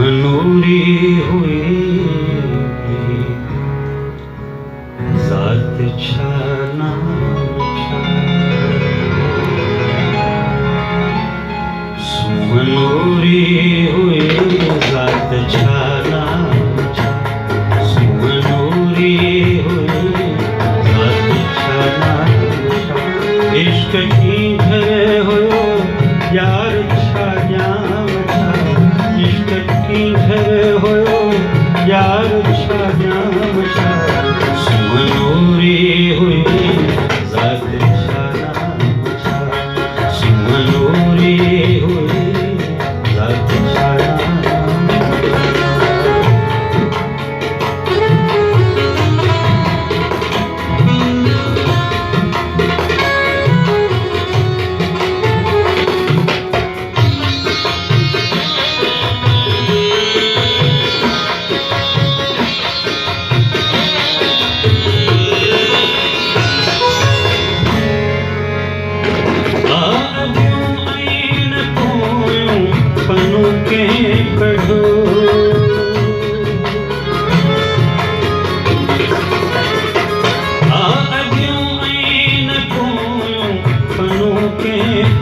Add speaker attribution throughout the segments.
Speaker 1: सुमनूरी हुई जात छा नाम छा। सुमनूरी हुई जात छा नाम छा। सुमनूरी हुई जात छा नाम छा। इश्क की झरे हुयो यार छा जाम छा। इश्क की झरे हुयो यार छा जाम छा। सुमनूरी हुई जात छा नाम छा। सुमनूरी हुई जात छा नाम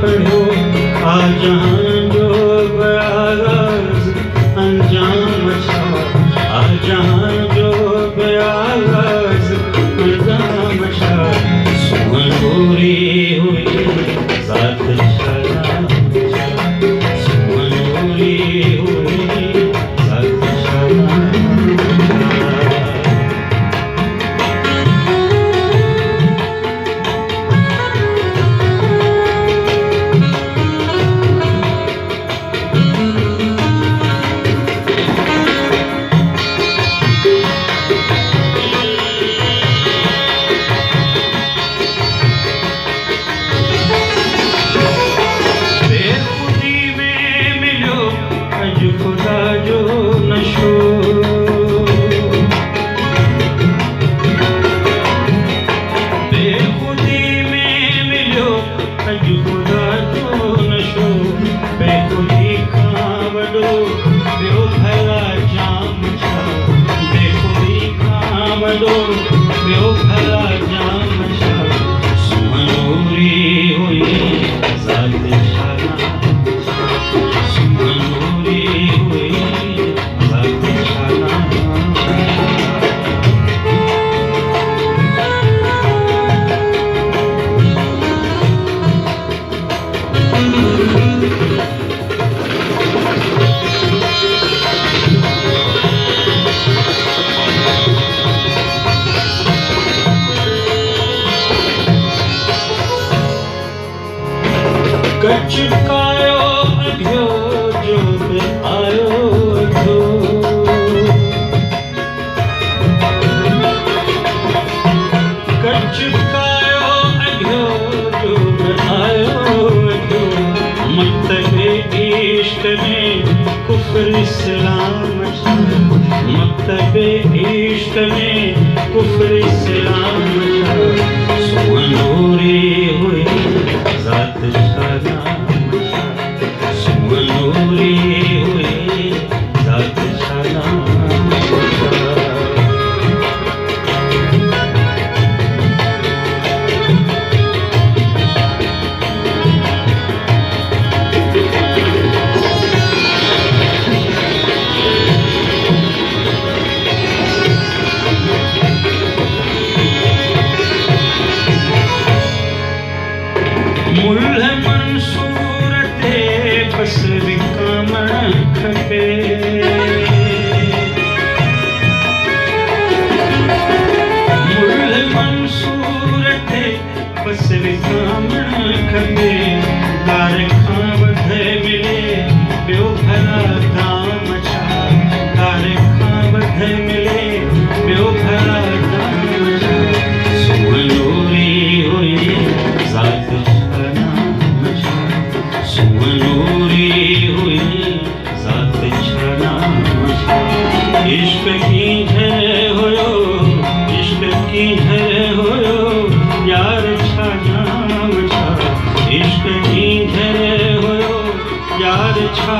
Speaker 1: पढ़ो आ जहां जो बयागाज अंजाम छा। आ जहां जो बयागाज अंजाम छा। सुमनूरी हुई जात छा नाम छा। सुमनूरी हुई जात छा नाम छा। खुदा जो नशो बेखुदी में मिलो अज खुदा जो नशो। बेखुदी खां वॾो ॿियो भला जाम छा। बेखुदी खां वॾो ॿियो भला जाम छा। सुमनूरी हुई जात छा नाम छा। सुमनूरी हुई जात छा नाम छा। कचकायो अघियो जो बि आयो अघियो। कचकायो अघियो जो बि आयो अघियो। मक्तबे इश्क में कुफ्र इस्लाम छा। मक्तबे इश्क में कुफ्र इस्लाम छा। सुमनूरी हुई जात छा नाम छा। सुमनूरी हुई जात छा नाम छा। मुल्ह मंसूर ते बस विकामण खपे। मुल्ह मंसूर ते बस विकामण खपे। दार खां वधे मिले ॿियो भला दाम छा। दार खां वधे मिले ॿियो भला दाम छा। सुमनूरी हुई जात छा नाम छा। सुमनूरी हुई जात छा नाम छा। इश्क की झरे हुयो इश्क की झरे हुयो यार छा नाम छा। इश्क की झरे हुयो यार छा